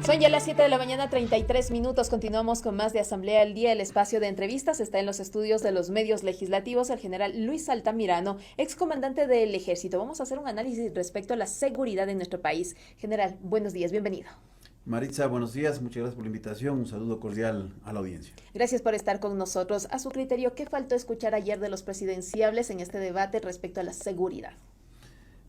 Son ya las 7 de la mañana, 33 minutos. Continuamos con más de Asamblea al Día. El espacio de entrevistas está en los estudios de los medios legislativos. El general Luis Altamirano, excomandante del Ejército. Vamos a hacer un análisis respecto a la seguridad en nuestro país. General, buenos días, bienvenido. Maritza, buenos días, muchas gracias por la invitación, un saludo cordial a la audiencia. Gracias por estar con nosotros. A su criterio, ¿qué faltó escuchar ayer de los presidenciables en este debate respecto a la seguridad?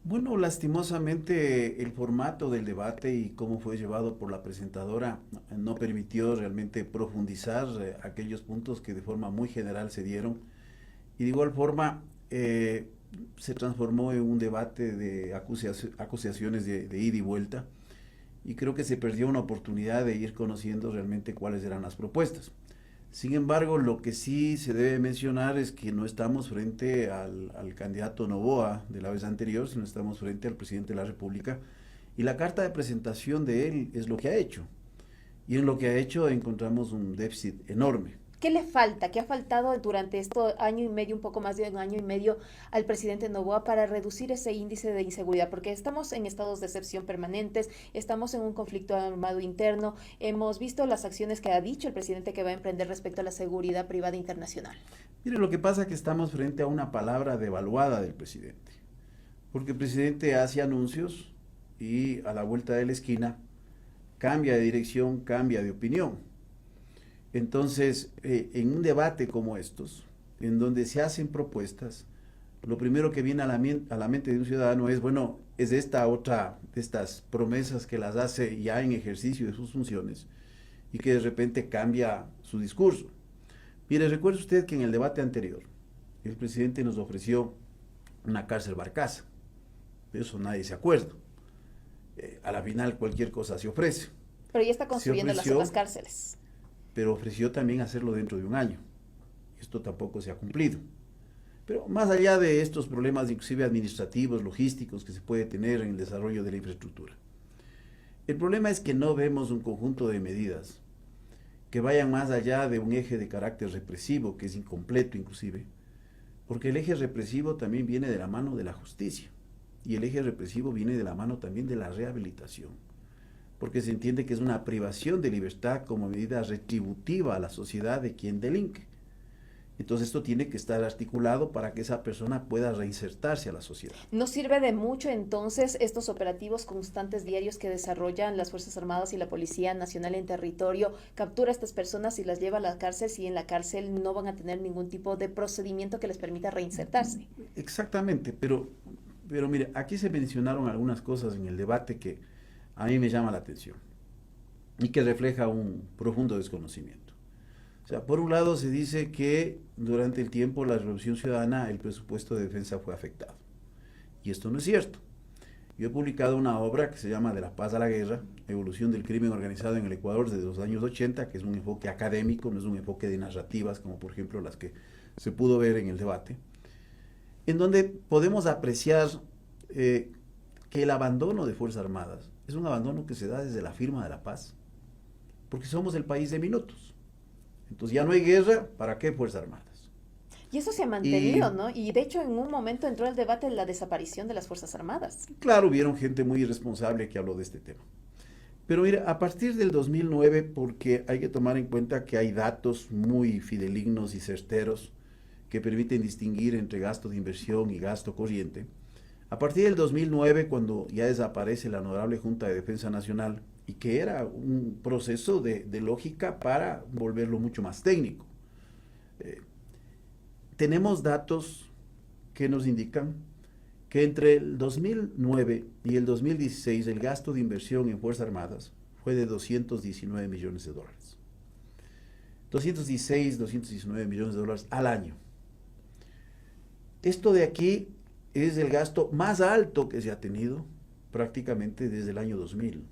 Bueno, lastimosamente el formato del debate y cómo fue llevado por la presentadora no permitió realmente profundizar aquellos puntos que de forma muy general se dieron, y de igual forma se transformó en un debate de acusaciones de ida y vuelta, y creo que se perdió una oportunidad de ir conociendo realmente cuáles eran las propuestas. Sin embargo, lo que sí se debe mencionar es que no estamos frente al candidato Noboa de la vez anterior, sino estamos frente al presidente de la República, y la carta de presentación de él es lo que ha hecho. Y en lo que ha hecho encontramos un déficit enorme. ¿Qué le falta? ¿Qué ha faltado durante este año y medio, un poco más de un año y medio, al presidente Noboa para reducir ese índice de inseguridad? Porque estamos en estados de excepción permanentes, estamos en un conflicto armado interno, hemos visto las acciones que ha dicho el presidente que va a emprender respecto a la seguridad privada internacional. Mire, lo que pasa es que estamos frente a una palabra devaluada del presidente, porque el presidente hace anuncios y a la vuelta de la esquina cambia de dirección, cambia de opinión. Entonces, en un debate como estos, en donde se hacen propuestas, lo primero que viene a la mente de un ciudadano es, bueno, es esta otra de estas promesas que las hace ya en ejercicio de sus funciones y que de repente cambia su discurso. Mire, recuerde usted que en el debate anterior, el presidente nos ofreció una cárcel Barcaza. De eso nadie se acuerda. A la final cualquier cosa se ofrece. Pero ya está construyendo las otras cárceles. Pero ofreció también hacerlo dentro de un año. Esto tampoco se ha cumplido. Pero más allá de estos problemas, inclusive administrativos, logísticos, que se puede tener en el desarrollo de la infraestructura, el problema es que no vemos un conjunto de medidas que vayan más allá de un eje de carácter represivo, que es incompleto inclusive, porque el eje represivo también viene de la mano de la justicia, y el eje represivo viene de la mano también de la rehabilitación, porque se entiende que es una privación de libertad como medida retributiva a la sociedad de quien delinque. Entonces esto tiene que estar articulado para que esa persona pueda reinsertarse a la sociedad. ¿No sirve de mucho entonces estos operativos constantes diarios que desarrollan las Fuerzas Armadas y la Policía Nacional en territorio? Captura a estas personas y las lleva a la cárcel, si en la cárcel no van a tener ningún tipo de procedimiento que les permita reinsertarse. Exactamente, pero mire, aquí se mencionaron algunas cosas en el debate que a mí me llama la atención y que refleja un profundo desconocimiento. O sea, por un lado se dice que durante el tiempo de la Revolución Ciudadana el presupuesto de defensa fue afectado. Y esto no es cierto. Yo he publicado una obra que se llama De la paz a la guerra, evolución del crimen organizado en el Ecuador desde los años 80, que es un enfoque académico, no es un enfoque de narrativas como por ejemplo las que se pudo ver en el debate, en donde podemos apreciar que el abandono de Fuerzas Armadas es un abandono que se da desde la firma de la paz, porque somos el país de minutos. Entonces ya no hay guerra, ¿para qué Fuerzas Armadas? Y eso se ha mantenido, ¿no? Y de hecho en un momento entró el debate de la desaparición de las Fuerzas Armadas. Claro, hubieron gente muy irresponsable que habló de este tema. Pero mira, a partir del 2009, porque hay que tomar en cuenta que hay datos muy fidelignos y certeros que permiten distinguir entre gasto de inversión y gasto corriente. A partir del 2009, cuando ya desaparece la Honorable Junta de Defensa Nacional, y que era un proceso de lógica para volverlo mucho más técnico, tenemos datos que nos indican que entre el 2009 y el 2016 el gasto de inversión en Fuerzas Armadas fue de 219 millones de dólares. 219 millones de dólares al año. Esto de aquí es el gasto más alto que se ha tenido prácticamente desde el año 2000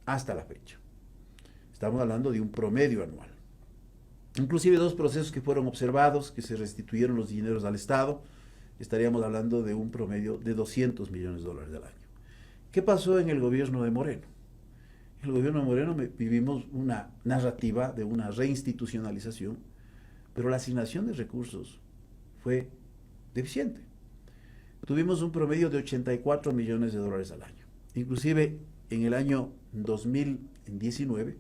hasta la fecha. Estamos hablando de un promedio anual. Inclusive dos procesos que fueron observados, que se restituyeron los dineros al Estado, estaríamos hablando de un promedio de 200 millones de dólares al año. ¿Qué pasó en el gobierno de Moreno? En el gobierno de Moreno vivimos una narrativa de una reinstitucionalización, pero la asignación de recursos fue deficiente. Tuvimos un promedio de 84 millones de dólares al año. Inclusive en el año 2019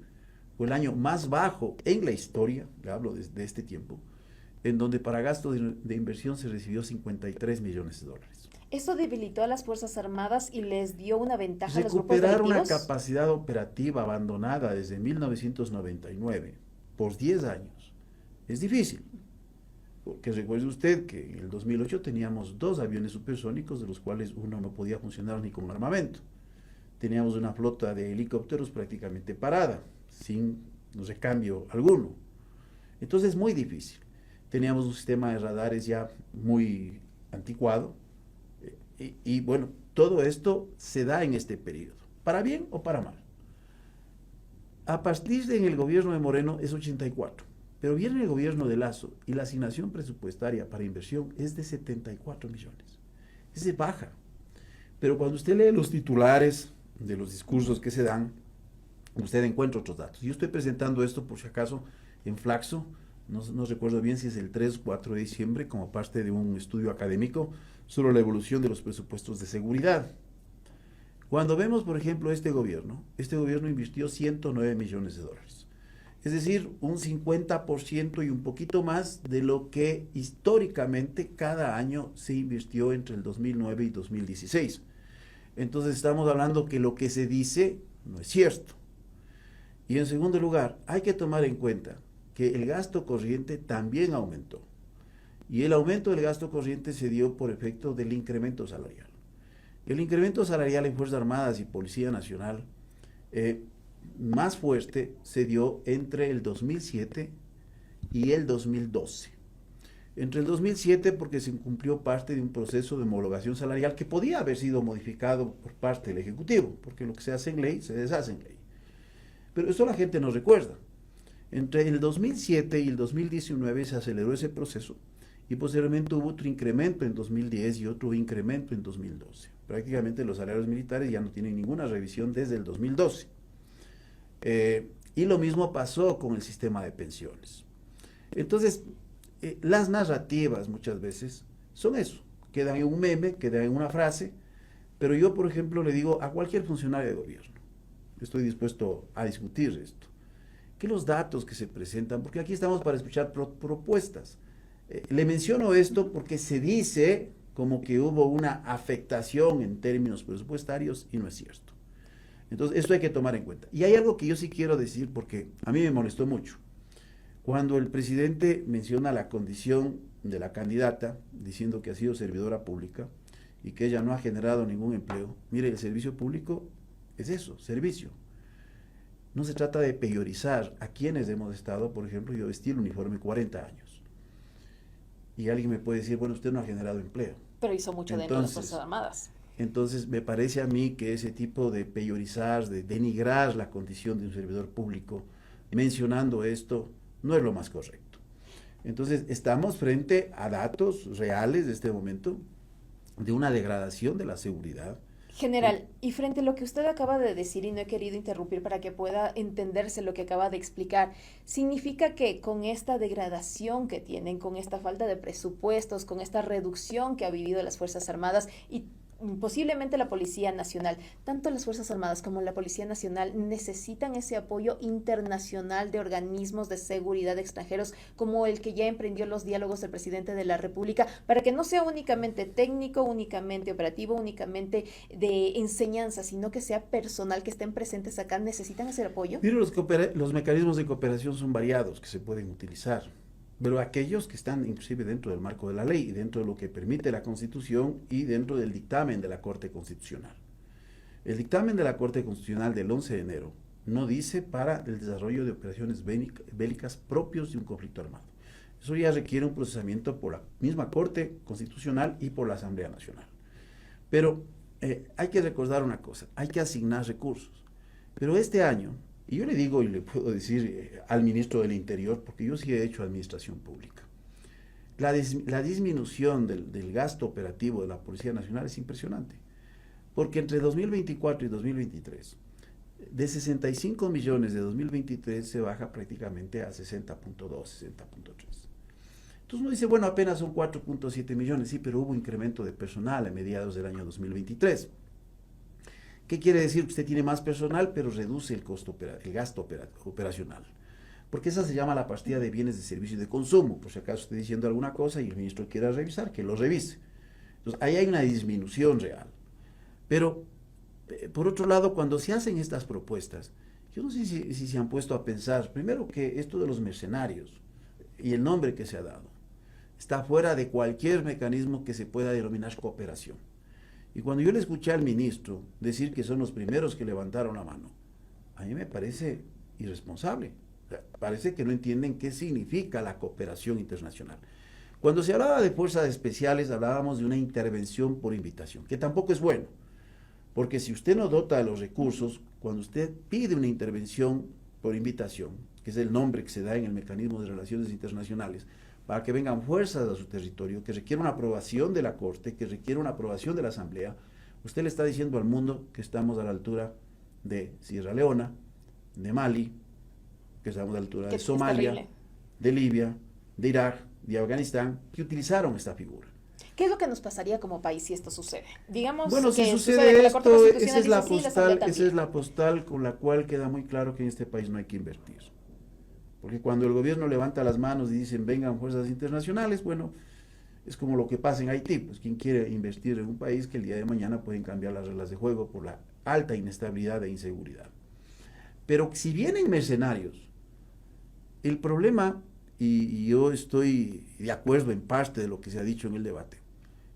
fue el año más bajo en la historia, le hablo de este tiempo, en donde para gasto de inversión se recibió 53 millones de dólares. ¿Esto debilitó a las Fuerzas Armadas y les dio una ventaja a los grupos Recuperar una delictivos? capacidad operativa abandonada desde 1999 por 10 años es difícil. Porque recuerde usted que en el 2008 teníamos 2 aviones supersónicos, de los cuales uno no podía funcionar ni con armamento. Teníamos una flota de helicópteros prácticamente parada, sin recambio alguno. Entonces es muy difícil. Teníamos un sistema de radares ya muy anticuado. Y bueno, todo esto se da en este periodo, para bien o para mal. A partir del el gobierno de Moreno es 84, pero viene el gobierno de Lasso y la asignación presupuestaria para inversión es de 74 millones. Es de baja. Pero cuando usted lee los titulares de los discursos que se dan, usted encuentra otros datos. Yo estoy presentando esto, por si acaso, en Flaxo, no recuerdo bien si es el 3 o 4 de diciembre, como parte de un estudio académico sobre la evolución de los presupuestos de seguridad. Cuando vemos, por ejemplo, este gobierno invirtió 109 millones de dólares. Es decir, un 50% y un poquito más de lo que históricamente cada año se invirtió entre el 2009 y 2016. Entonces estamos hablando que lo que se dice no es cierto. Y en segundo lugar, hay que tomar en cuenta que el gasto corriente también aumentó. Y el aumento del gasto corriente se dio por efecto del incremento salarial. El incremento salarial en Fuerzas Armadas y Policía Nacional más fuerte se dio entre el 2007 y el 2012. Entre el 2007 porque se incumplió parte de un proceso de homologación salarial que podía haber sido modificado por parte del Ejecutivo, porque lo que se hace en ley se deshace en ley. Pero esto la gente no recuerda. Entre el 2007 y el 2019 se aceleró ese proceso y posteriormente hubo otro incremento en 2010 y otro incremento en 2012. Prácticamente los salarios militares ya no tienen ninguna revisión desde el 2012. Y lo mismo pasó con el sistema de pensiones. Entonces, las narrativas muchas veces son eso, quedan en un meme, quedan en una frase, pero yo, por ejemplo, le digo a cualquier funcionario de gobierno, estoy dispuesto a discutir esto, que los datos que se presentan, porque aquí estamos para escuchar propuestas. Le menciono esto porque se dice como que hubo una afectación en términos presupuestarios y no es cierto. Entonces, esto hay que tomar en cuenta. Y hay algo que yo sí quiero decir porque a mí me molestó mucho. Cuando el presidente menciona la condición de la candidata, diciendo que ha sido servidora pública y que ella no ha generado ningún empleo, mire, el servicio público es eso, servicio. No se trata de peyorizar a quienes hemos estado, por ejemplo, yo vestí el uniforme 40 años. Y alguien me puede decir, bueno, usted no ha generado empleo. Pero hizo mucho dentro de las Fuerzas Armadas. Entonces, me parece a mí que ese tipo de peyorizar, de denigrar la condición de un servidor público, mencionando esto, no es lo más correcto. Entonces, estamos frente a datos reales de este momento, de una degradación de la seguridad. General, y frente a lo que usted acaba de decir, y no he querido interrumpir para que pueda entenderse lo que acaba de explicar, ¿significa que con esta degradación que tienen, con esta falta de presupuestos, con esta reducción que ha vivido las Fuerzas Armadas y posiblemente la Policía Nacional, tanto las Fuerzas Armadas como la Policía Nacional necesitan ese apoyo internacional de organismos de seguridad extranjeros como el que ya emprendió los diálogos del presidente de la República, para que no sea únicamente técnico, únicamente operativo, únicamente de enseñanza, sino que sea personal, que estén presentes acá? ¿Necesitan ese apoyo? Pero los mecanismos de cooperación son variados que se pueden utilizar, pero aquellos que están inclusive dentro del marco de la ley y dentro de lo que permite la Constitución y dentro del dictamen de la Corte Constitucional. El dictamen de la Corte Constitucional del 11 de enero no dice para el desarrollo de operaciones bélicas propios de un conflicto armado. Eso ya requiere un procesamiento por la misma Corte Constitucional y por la Asamblea Nacional. Pero hay que recordar una cosa, hay que asignar recursos. Pero este año, y yo le digo y le puedo decir al ministro del Interior, porque yo sí he hecho administración pública, la disminución del gasto operativo de la Policía Nacional es impresionante, porque entre 2024 y 2023, de 65 millones de 2023 se baja prácticamente a 60.2, 60.3. Entonces uno dice, bueno, apenas son 4.7 millones, sí, pero hubo incremento de personal a mediados del año 2023. ¿Qué quiere decir? Que usted tiene más personal, pero reduce el gasto operacional. Porque esa se llama la partida de bienes de servicio y de consumo. Por si acaso esté diciendo alguna cosa y el ministro quiera revisar, que lo revise. Entonces, ahí hay una disminución real. Pero, por otro lado, cuando se hacen estas propuestas, yo no sé si se han puesto a pensar, primero que esto de los mercenarios y el nombre que se ha dado, está fuera de cualquier mecanismo que se pueda denominar cooperación. Y cuando yo le escuché al ministro decir que son los primeros que levantaron la mano, a mí me parece irresponsable. O sea, parece que no entienden qué significa la cooperación internacional. Cuando se hablaba de fuerzas especiales, hablábamos de una intervención por invitación, que tampoco es bueno, porque si usted no dota de los recursos, cuando usted pide una intervención por invitación, que es el nombre que se da en el mecanismo de relaciones internacionales, para que vengan fuerzas a su territorio, que requiere una aprobación de la Corte, que requiere una aprobación de la Asamblea, usted le está diciendo al mundo que estamos a la altura de Sierra Leona, de Mali, que estamos a la altura de Somalia, de Libia, de Irak, de Afganistán, que utilizaron esta figura. ¿Qué es lo que nos pasaría como país si esto sucede? Digamos bueno, que si sucede la esto, Corte Constitucional esa es la dice sí, postal, esa es la postal con la cual queda muy claro que en este país no hay que invertir. Porque cuando el gobierno levanta las manos y dicen vengan fuerzas internacionales, bueno, es como lo que pasa en Haití, pues quien quiere invertir en un país que el día de mañana pueden cambiar las reglas de juego por la alta inestabilidad e inseguridad. Pero si vienen mercenarios, el problema, y yo estoy de acuerdo en parte de lo que se ha dicho en el debate,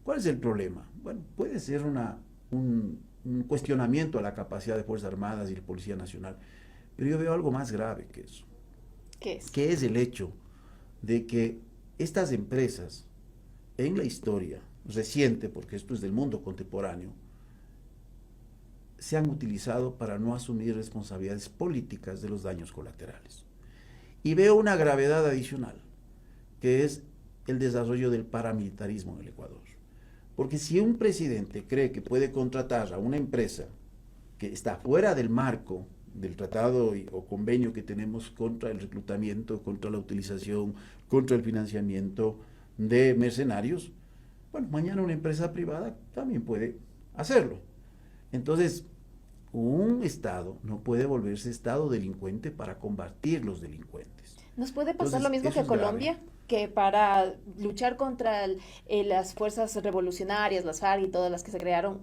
¿cuál es el problema? Bueno, puede ser un cuestionamiento a la capacidad de Fuerzas Armadas y de Policía Nacional, pero yo veo algo más grave que eso. ¿Qué es? Que es el hecho de que estas empresas, en la historia reciente, porque esto es del mundo contemporáneo, se han utilizado para no asumir responsabilidades políticas de los daños colaterales. Y veo una gravedad adicional, que es el desarrollo del paramilitarismo en el Ecuador. Porque si un presidente cree que puede contratar a una empresa que está fuera del marco del tratado o convenio que tenemos contra el reclutamiento, contra la utilización, contra el financiamiento de mercenarios, bueno, mañana una empresa privada también puede hacerlo. Entonces, un Estado no puede volverse Estado delincuente para combatir los delincuentes. ¿Nos puede pasar Entonces, lo mismo que a Colombia? Grave. Que para luchar contra las fuerzas revolucionarias, las FARC y todas las que se crearon,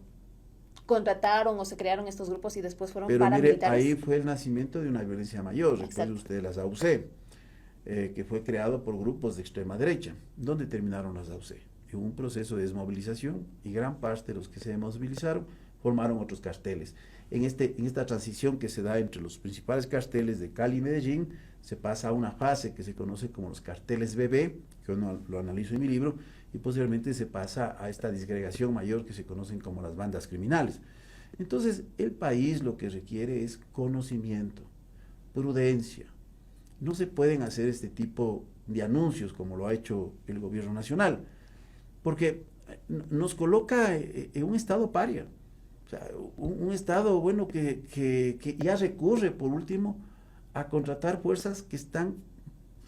contrataron o se crearon estos grupos y después fueron Pero mire, paramilitares. ahí fue el nacimiento de una violencia mayor. Recuerde usted las AUC, que fue creado por grupos de extrema derecha. ¿Dónde terminaron las AUC? En un proceso de desmovilización, y gran parte de los que se desmovilizaron formaron otros carteles. En esta transición que se da entre los principales carteles de Cali y Medellín, se pasa a una fase que se conoce como los carteles BB, que yo lo analizo en mi libro, y posteriormente se pasa a esta disgregación mayor que se conocen como las bandas criminales. Entonces, el país lo que requiere es conocimiento, prudencia. No se pueden hacer este tipo de anuncios como lo ha hecho el gobierno nacional, porque nos coloca en un estado paria. O sea, un Estado, bueno, que ya recurre, por último, a contratar fuerzas que están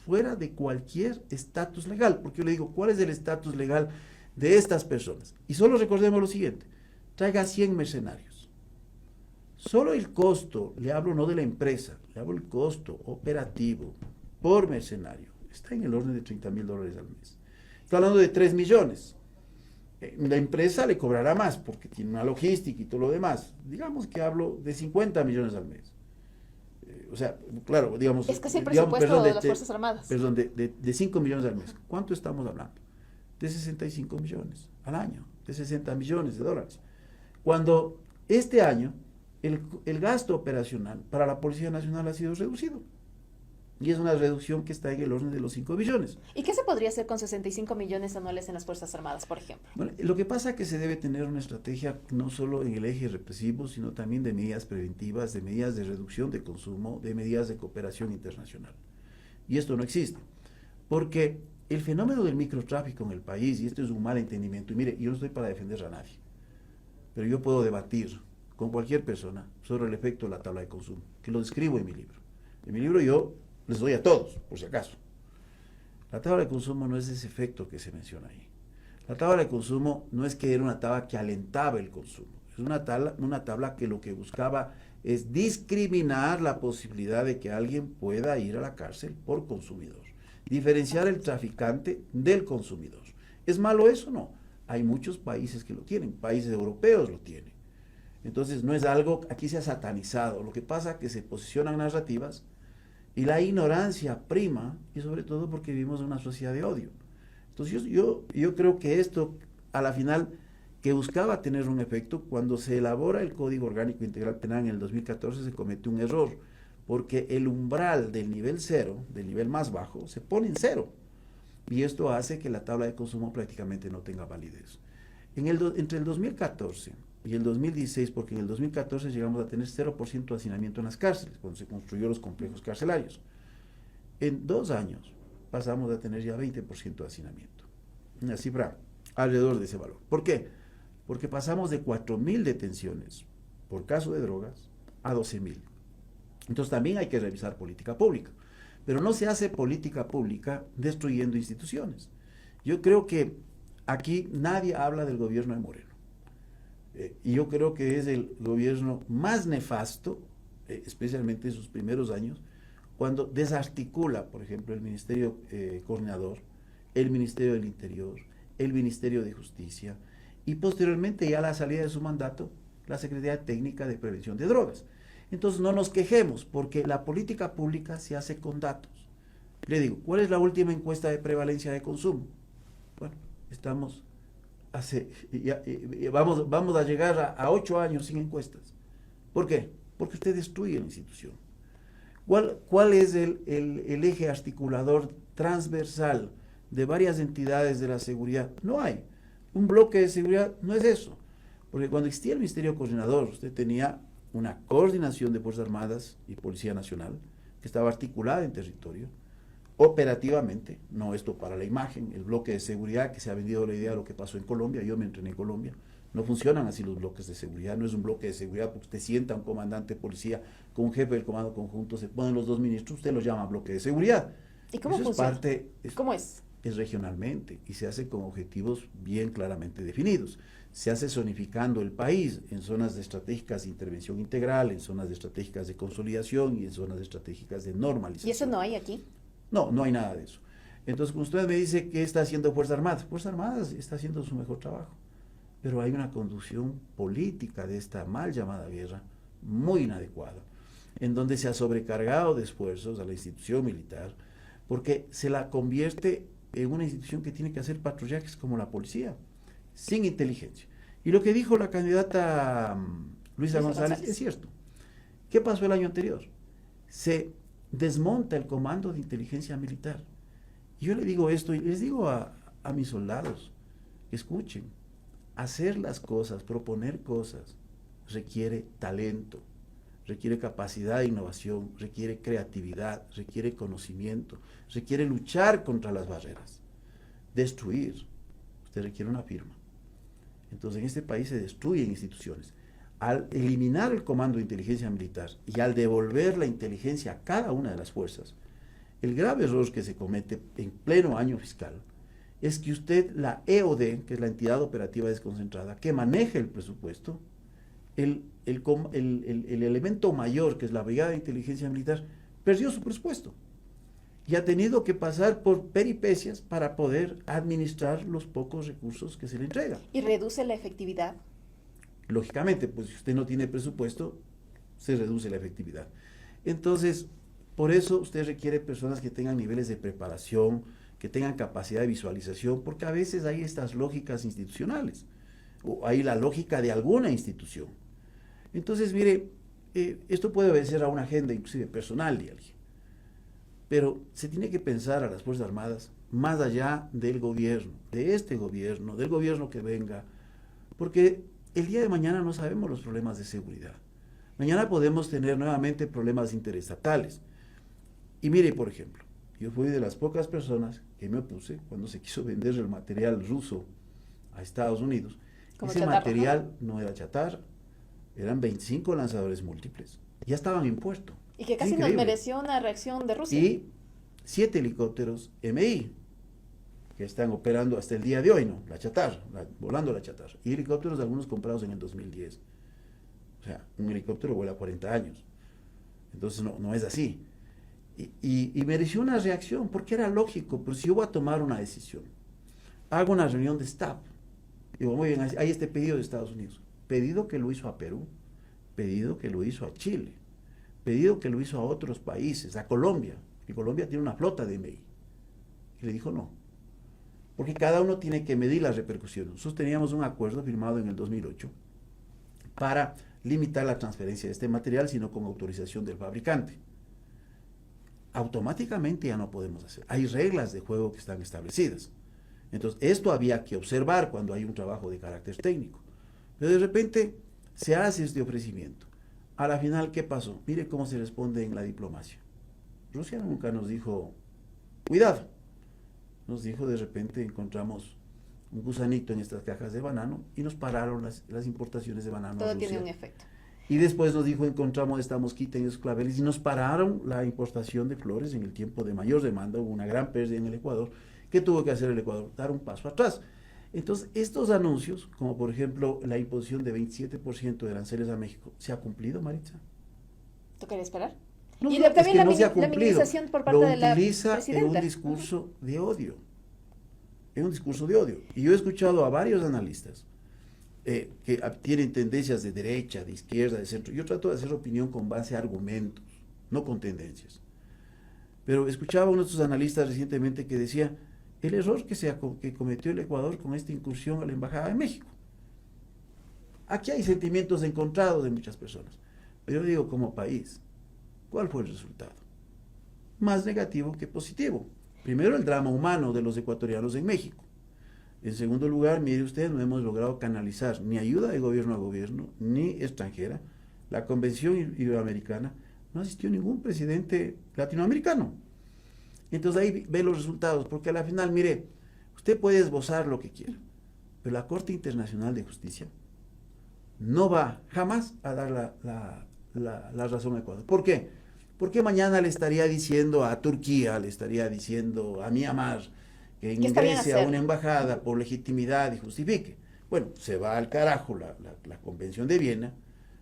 fuera de cualquier estatus legal. Porque yo le digo, ¿cuál es el estatus legal de estas personas? Y solo recordemos lo siguiente, traiga 100 mercenarios. Solo el costo, le hablo no de la empresa, le hablo del costo operativo por mercenario, está en el orden de $30,000 al mes. Está hablando de 3 millones. La empresa le cobrará más porque tiene una logística y todo lo demás. Digamos que hablo de 50 millones al mes. O sea, claro, digamos... Es casi el presupuesto de las Fuerzas Armadas. Perdón, de 5 millones al mes. ¿Cuánto estamos hablando? De 65 millones al año, de 60 millones de dólares. Cuando este año el gasto operacional para la Policía Nacional ha sido reducido. Y es una reducción que está en el orden de los 5 billones. ¿Y qué se podría hacer con 65 millones anuales en las Fuerzas Armadas, por ejemplo? Bueno, lo que pasa es que se debe tener una estrategia no solo en el eje represivo, sino también de medidas preventivas, de medidas de reducción de consumo, de medidas de cooperación internacional. Y esto no existe. Porque el fenómeno del microtráfico en el país, y esto es un mal entendimiento, y mire, yo no estoy para defender a nadie, pero yo puedo debatir con cualquier persona sobre el efecto de la tabla de consumo, que lo describo en mi libro. En mi libro yo les doy a todos, por si acaso. La tabla de consumo no es ese efecto que se menciona ahí. La tabla de consumo no es que era una tabla que alentaba el consumo, es Es una tabla que lo que buscaba es discriminar la posibilidad de que alguien pueda ir a la cárcel por consumidor. Diferenciar el traficante del consumidor. ¿Es malo eso? No. Hay muchos países que lo tienen, países europeos lo tienen. Entonces no es algo, aquí se ha satanizado. Lo que pasa es que se posicionan narrativas y la ignorancia prima, y sobre todo porque vivimos en una sociedad de odio. Entonces yo creo que esto, a la final, que buscaba tener un efecto, cuando se elabora el Código Orgánico Integral Penal en el 2014 se cometió un error, porque el umbral del nivel 0, del nivel más bajo, se pone en 0. Y esto hace que la tabla de consumo prácticamente no tenga validez. Entre el 2014 y el 2016, porque en el 2014 llegamos a tener 0% de hacinamiento en las cárceles, cuando se construyó los complejos carcelarios. En 2 años pasamos a tener ya 20% de hacinamiento. Una cifra alrededor de ese valor. ¿Por qué? Porque pasamos de 4.000 detenciones por caso de drogas a 12.000. Entonces también hay que revisar política pública. Pero no se hace política pública destruyendo instituciones. Yo creo que aquí nadie habla del gobierno de Moreno. Y yo creo que es el gobierno más nefasto, especialmente en sus primeros años, cuando desarticula, por ejemplo, el Ministerio Coordinador, el Ministerio del Interior, el Ministerio de Justicia, y posteriormente, ya a la salida de su mandato, la Secretaría Técnica de Prevención de Drogas. Entonces no nos quejemos, porque la política pública se hace con datos. Le digo, ¿cuál es la última encuesta de prevalencia de consumo? Bueno, estamos vamos a llegar a 8 años sin encuestas. ¿Por qué? Porque usted destruye la institución. ¿Cuál es el eje articulador transversal de varias entidades de la seguridad? No hay. Un bloque de seguridad no es eso. Porque cuando existía el Ministerio Coordinador, usted tenía una coordinación de Fuerzas Armadas y Policía Nacional que estaba articulada en territorio, operativamente, no esto para la imagen, el bloque de seguridad, que se ha vendido la idea de lo que pasó en Colombia. Yo me entrené en Colombia. No funcionan así los bloques de seguridad. No es un bloque de seguridad porque usted sienta a un comandante de policía con un jefe del comando conjunto, se ponen los 2 ministros, usted lo llama bloque de seguridad. ¿Y cómo eso funciona? ¿Cómo es? Es regionalmente y se hace con objetivos bien claramente definidos. Se hace zonificando el país en zonas estratégicas de intervención integral, en zonas estratégicas de consolidación y en zonas estratégicas de normalización. ¿Y eso no hay aquí? No, no hay nada de eso. Entonces, cuando usted me dice qué está haciendo Fuerzas Armadas, Fuerzas Armadas está haciendo su mejor trabajo, pero hay una conducción política de esta mal llamada guerra muy inadecuada, en donde se ha sobrecargado de esfuerzos a la institución militar, porque se la convierte en una institución que tiene que hacer patrullajes como la policía, sin inteligencia. Y lo que dijo la candidata Luisa González es cierto. ¿Qué pasó el año anterior? Se desmonta el comando de inteligencia militar. Y yo le digo esto y les digo a mis soldados, escuchen, hacer las cosas, proponer cosas, requiere talento, requiere capacidad de innovación, requiere creatividad, requiere conocimiento, requiere luchar contra las barreras. Destruir, usted requiere una firma. Entonces en este país se destruyen instituciones. Al eliminar el comando de inteligencia militar y al devolver la inteligencia a cada una de las fuerzas, el grave error que se comete en pleno año fiscal es que usted, la EOD, que es la entidad operativa desconcentrada, que maneja el presupuesto, el elemento mayor, que es la Brigada de Inteligencia Militar, perdió su presupuesto y ha tenido que pasar por peripecias para poder administrar los pocos recursos que se le entregan. ¿Y reduce la efectividad? Lógicamente, pues si usted no tiene presupuesto, se reduce la efectividad. Entonces, por eso usted requiere personas que tengan niveles de preparación, que tengan capacidad de visualización, porque a veces hay estas lógicas institucionales, o hay la lógica de alguna institución. Entonces, mire, esto puede obedecer a una agenda inclusive personal de alguien, pero se tiene que pensar a las Fuerzas Armadas más allá del gobierno, de este gobierno, del gobierno que venga, porque el día de mañana no sabemos los problemas de seguridad. Mañana podemos tener nuevamente problemas interestatales. Y mire, por ejemplo, yo fui de las pocas personas que me opuse cuando se quiso vender el material ruso a Estados Unidos. Ese chatarra, material no era chatarra, eran 25 lanzadores múltiples. Ya estaban en puerto. Y que casi nos mereció una reacción de Rusia. Y 7 helicópteros MI, que están operando hasta el día de hoy, ¿no? La chatarra, volando la chatarra. Y helicópteros algunos comprados en el 2010. O sea, un helicóptero vuela 40 años. Entonces no es así. Y mereció una reacción, porque era lógico, pero si yo voy a tomar una decisión, hago una reunión de staff, digo, muy bien, hay este pedido de Estados Unidos, pedido que lo hizo a Perú, pedido que lo hizo a Chile, pedido que lo hizo a otros países, a Colombia, y Colombia tiene una flota de MI. Y le dijo no, porque cada uno tiene que medir las repercusiones. Nosotros teníamos un acuerdo firmado en el 2008 para limitar la transferencia de este material, sino con autorización del fabricante. Automáticamente ya no podemos hacer. Hay reglas de juego que están establecidas. Entonces, esto había que observar cuando hay un trabajo de carácter técnico. Pero de repente se hace este ofrecimiento. A la final, ¿qué pasó? Mire cómo se responde en la diplomacia. Rusia nunca nos dijo, cuidado. Nos dijo, de repente encontramos un gusanito en estas cajas de banano y nos pararon las importaciones de banano. Todo tiene un efecto. Y después nos dijo, encontramos esta mosquita en esos claveles y nos pararon la importación de flores en el tiempo de mayor demanda. Hubo una gran pérdida en el Ecuador. ¿Qué tuvo que hacer el Ecuador? Dar un paso atrás. Entonces, estos anuncios, como por ejemplo la imposición de 27% de aranceles a México, ¿se ha cumplido, Maritza? ¿Tocaría esperar? No, y no, también es que la, no se ha la cumplido. minimización por parte de la utiliza presidenta. en un discurso de odio. En un discurso de odio. Y yo he escuchado a varios analistas que tienen tendencias de derecha, de izquierda, de centro. Yo trato de hacer opinión con base a argumentos, no con tendencias. Pero escuchaba a uno de estos analistas recientemente que decía el error que cometió el Ecuador con esta incursión a la Embajada de México. Aquí hay sentimientos encontrados de muchas personas. Pero yo digo, como país, ¿cuál fue el resultado? Más negativo que positivo. Primero, el drama humano de los ecuatorianos en México. En segundo lugar, mire usted, no hemos logrado canalizar ni ayuda de gobierno a gobierno, ni extranjera. La Convención Iberoamericana no asistió ningún presidente latinoamericano. Entonces ahí ve los resultados, porque a la final, mire, usted puede esbozar lo que quiera, pero la Corte Internacional de Justicia no va jamás a dar la razón a Ecuador. ¿Por qué? Porque mañana le estaría diciendo a Turquía, le estaría diciendo a Myanmar que ingrese a una embajada por legitimidad y justifique. Bueno, se va al carajo la Convención de Viena,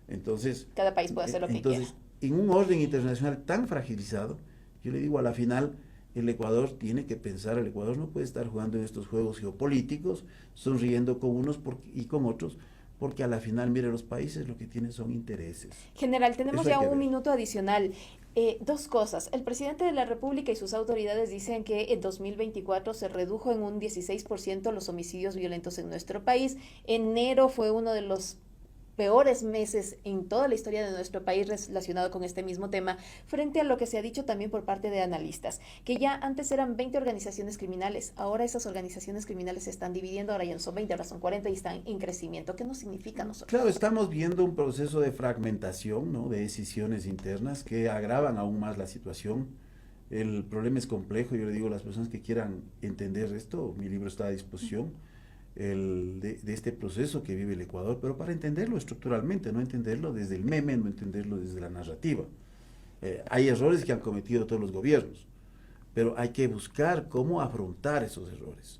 entonces... Cada país puede hacer lo que quiera. En un orden internacional tan fragilizado, yo le digo, a la final, el Ecuador tiene que pensar, el Ecuador no puede estar jugando en estos juegos geopolíticos, sonriendo con unos y con otros, porque a la final, mire, los países lo que tienen son intereses. General, tenemos ya un minuto adicional. Dos cosas. El presidente de la República y sus autoridades dicen que en 2024 se redujo en un 16% los homicidios violentos en nuestro país. Enero fue uno de los peores meses en toda la historia de nuestro país relacionado con este mismo tema, frente a lo que se ha dicho también por parte de analistas, que ya antes eran 20 organizaciones criminales, ahora esas organizaciones criminales se están dividiendo, ahora ya no son 20, ahora son 40 y están en crecimiento. ¿Qué nos significa a nosotros? Claro, estamos viendo un proceso de fragmentación, ¿no?, de decisiones internas que agravan aún más la situación. El problema es complejo, yo le digo a las personas que quieran entender esto, mi libro está a disposición, de este proceso que vive el Ecuador, pero para entenderlo estructuralmente, no entenderlo desde el meme, no entenderlo desde la narrativa. Hay errores que han cometido todos los gobiernos, pero hay que buscar cómo afrontar esos errores.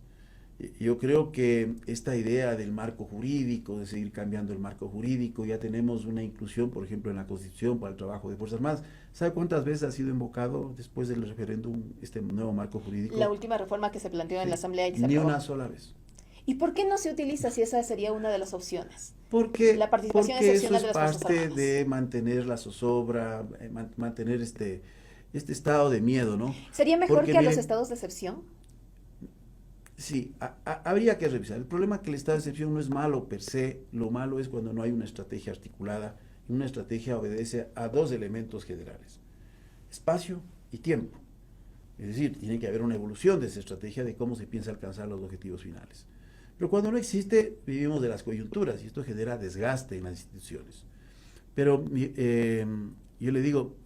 Yo creo que esta idea del marco jurídico, de seguir cambiando el marco jurídico, ya tenemos una inclusión, por ejemplo, en la Constitución para el trabajo de Fuerzas Armadas. ¿Sabe cuántas veces ha sido invocado después del referéndum este nuevo marco jurídico? La última reforma que se planteó en la Asamblea y que se aprobó. Ni una sola vez. ¿Y por qué no se utiliza si esa sería una de las opciones? Porque, la participación porque excepcional eso es de las parte de mantener la zozobra, mantener este estado de miedo, ¿no? ¿Sería mejor que a los estados de excepción? Sí, habría que revisar. El problema es que el estado de excepción no es malo per se, lo malo es cuando no hay una estrategia articulada, y una estrategia obedece a dos elementos generales: espacio y tiempo. Es decir, tiene que haber una evolución de esa estrategia de cómo se piensa alcanzar los objetivos finales. Pero cuando no existe, vivimos de las coyunturas y esto genera desgaste en las instituciones. Pero yo le digo,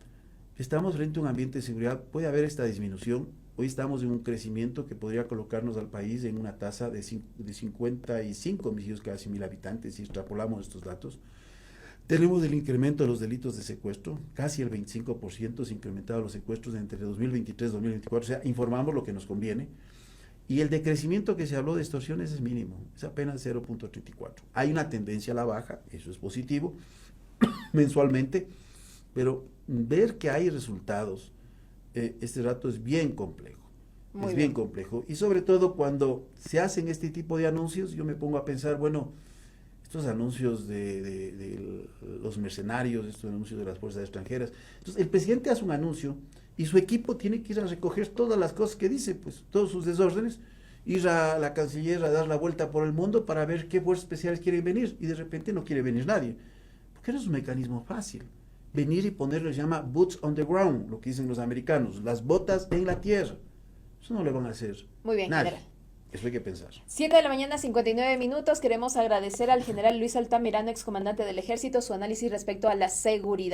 estamos frente a un ambiente de seguridad, puede haber esta disminución. Hoy estamos en un crecimiento que podría colocarnos al país en una tasa de 55 homicidios cada 100.000 habitantes, si extrapolamos estos datos. Tenemos el incremento de los delitos de secuestro, casi el 25% se ha incrementado los secuestros entre 2023 y 2024, o sea, informamos lo que nos conviene. Y el decrecimiento que se habló de extorsiones es mínimo, es apenas 0.34. Hay una tendencia a la baja, eso es positivo, mensualmente, pero ver que hay resultados este rato es bien complejo. Muy es bien. bien complejo. Y sobre todo cuando se hacen este tipo de anuncios, yo me pongo a pensar, bueno, estos anuncios de los mercenarios, estos anuncios de las fuerzas extranjeras. Entonces, el presidente hace un anuncio y su equipo tiene que ir a recoger todas las cosas que dice, pues todos sus desórdenes, ir a la Canciller a dar la vuelta por el mundo para ver qué fuerzas especiales quieren venir y de repente no quiere venir nadie. Porque no es un mecanismo fácil. Venir y ponerlo se llama boots on the ground, lo que dicen los americanos, las botas en la tierra. Eso no le van a hacer Muy bien, nadie. general. Eso hay que pensar. 7 de la mañana, 59 minutos. Queremos agradecer al general Luis Altamirano, excomandante del Ejército, su análisis respecto a la seguridad.